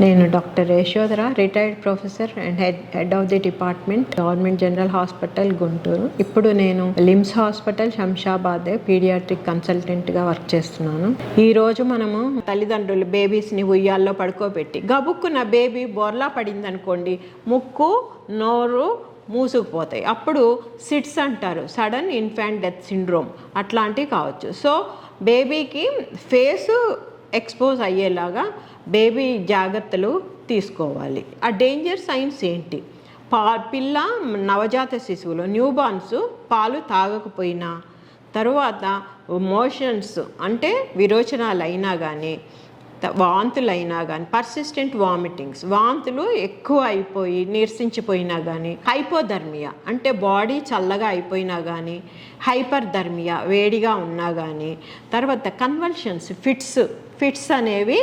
నేను doctor Yashodhara, retired professor and head of the department, government general hospital Guntur. ఇప్పుడు నేను LIMS hospital Shamshabad paediatric కన్సల్టెంట్గా work చేస్తున్నాను. ఈ రోజు మనము తల్లిదండ్రులు బేబీస్ని ఉయ్యాల్లో పడుకోబెట్టి గబుక్కున్న బేబీ బోర్లా పడింది అనుకోండి, ముక్కు నోరు మూసుకుపోతాయి. అప్పుడు సిట్స్ అంటారు, సడన్ ఇన్ఫాంట్ డెత్ సిండ్రోమ్ అట్లాంటివి కావచ్చు. సో బేబీకి ఫేసు ఎక్స్పోజ్ అయ్యేలాగా బేబీ జాగ్రత్తలు తీసుకోవాలి. ఆ డేంజర్ సైన్స్ ఏంటి? పిల్ల నవజాత శిశువులు న్యూబార్న్స్ పాలు తాగకపోయినా, తరువాత మోషన్స్ అంటే విరోచనాలు అయినా కానీ, వాంతులైనా కానీ, పర్సిస్టెంట్ వామిటింగ్స్ వాంతులు ఎక్కువ అయిపోయి నీరసించిపోయినా కానీ, హైపోథర్మియా అంటే బాడీ చల్లగా అయిపోయినా కానీ, హైపర్ధర్మియా వేడిగా ఉన్నా కానీ, తర్వాత కన్వల్షన్స్ ఫిట్స్ అనేవి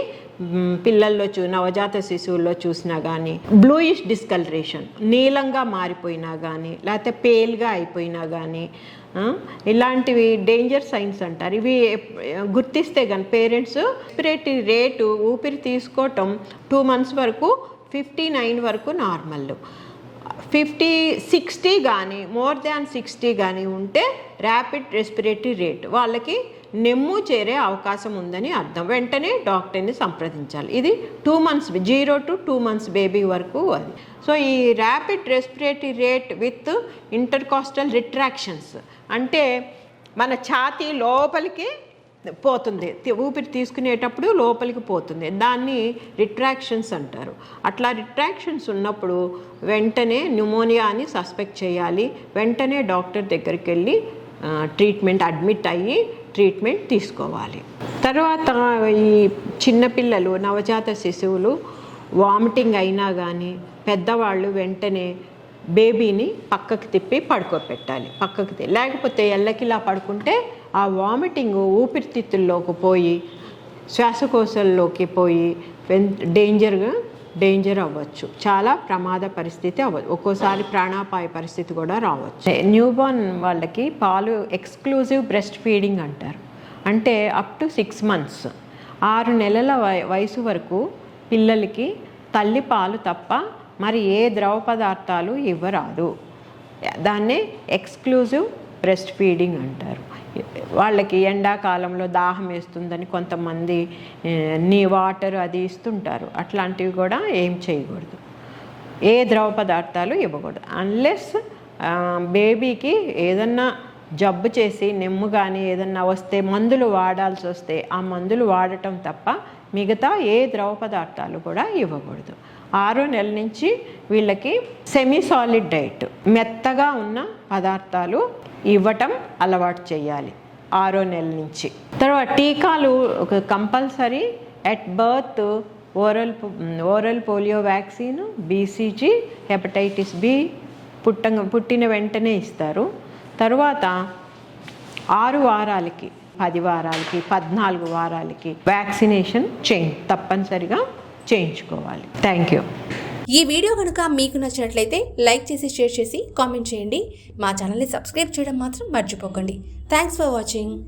పిల్లల్లో నవజాత శిశువుల్లో చూసినా కానీ, బ్లూయిష్ డిస్కలరేషన్ నీలంగా మారిపోయినా కానీ, లేకపోతే పేల్గా అయిపోయినా కానీ, ఇలాంటివి డేంజర్ సైన్స్ అంటారు. ఇవి గుర్తిస్తే కానీ పేరెంట్స్ రెస్పిరేటరీ రేటు ఊపిరి తీసుకోవటం 2 months వరకు 59 వరకు నార్మల్, 60 కానీ మోర్ దాన్ 60 కానీ ఉంటే ర్యాపిడ్ రెస్పిరేటరీ రేట్, వాళ్ళకి నెమ్ము చేరే అవకాశం ఉందని అర్థం. వెంటనే డాక్టర్ని సంప్రదించాలి. ఇది 2 months 0 to 2 months బేబీ వరకు అది. సో ఈ rapid respiratory rate with intercostal retractions అంటే మన ఛాతీ లోపలికి పోతుంది, ఊపిరి తీసుకునేటప్పుడు లోపలికి పోతుంది, దాన్ని రిట్రాక్షన్స్ అంటారు. అట్లా రిట్రాక్షన్స్ ఉన్నప్పుడు వెంటనే న్యూమోనియా అని సస్పెక్ట్ చేయాలి. వెంటనే డాక్టర్ దగ్గరికి వెళ్ళి ట్రీట్మెంట్ అడ్మిట్ అయ్యి ట్రీట్మెంట్ తీసుకోవాలి. తర్వాత ఈ చిన్నపిల్లలు నవజాత శిశువులు వామిటింగ్ అయినా కానీ పెద్దవాళ్ళు వెంటనే బేబీని పక్కకు తిప్పి పడుకోబెట్టాలి. లేకపోతే ఎల్లకిలా పడుకుంటే ఆ వామిటింగ్ ఊపిరితిత్తుల్లోకి పోయి శ్వాసకోశంలోకి పోయి డేంజర్ అవ్వచ్చు, చాలా ప్రమాద పరిస్థితి అవ్వచ్చు, ఒక్కోసారి ప్రాణాపాయ పరిస్థితి కూడా రావచ్చు. న్యూబార్న్ వాళ్ళకి పాలు ఎక్స్క్లూజివ్ బ్రెస్ట్ ఫీడింగ్ అంటారు. అంటే అప్ టు 6 months 6 నెలల వయసు వరకు పిల్లలకి తల్లి పాలు తప్ప మరి ఏ ద్రవ పదార్థాలు ఇవ్వరాదు. దాన్నే ఎక్స్క్లూజివ్ బ్రెస్ట్ ఫీడింగ్ అంటారు. వాళ్ళకి ఎండాకాలంలో దాహం వేస్తుందని కొంతమంది వాటర్ అది ఇస్తుంటారు. అట్లాంటివి కూడా ఏం చేయకూడదు, ఏ ద్రవ పదార్థాలు ఇవ్వకూడదు. అన్లెస్ బేబీకి ఏదన్నా జబ్బు చేసి నెమ్ము కానీ ఏదన్నా వస్తే మందులు వాడాల్సి వస్తే ఆ మందులు వాడటం తప్ప మిగతా ఏ ద్రవ పదార్థాలు కూడా ఇవ్వకూడదు. 6 నెలల నుంచి వీళ్ళకి సెమీ సాలిడ్ డైట్, మెత్తగా ఉన్న పదార్థాలు ఇవ్వటం అలవాటు చేయాలి 6 నెలల నుంచి. తర్వాత టీకాలు compulsory at birth, oral polio vaccine, BCG, hepatitis B పుట్టిన వెంటనే ఇస్తారు. తర్వాత 6 వారాలకి, 10 వారాలకి, 14 వారాలకి వ్యాక్సినేషన్ తప్పనిసరిగా చేయించుకోవాలి. Thank you. ఈ వీడియో కనుక మీకు నచ్చినట్లయితే లైక్ చేసి, షేర్ చేసి, కామెంట్ చేయండి. మా ఛానల్ని సబ్స్క్రైబ్ చేయడం మాత్రం మర్చిపోకండి. Thanks for watching.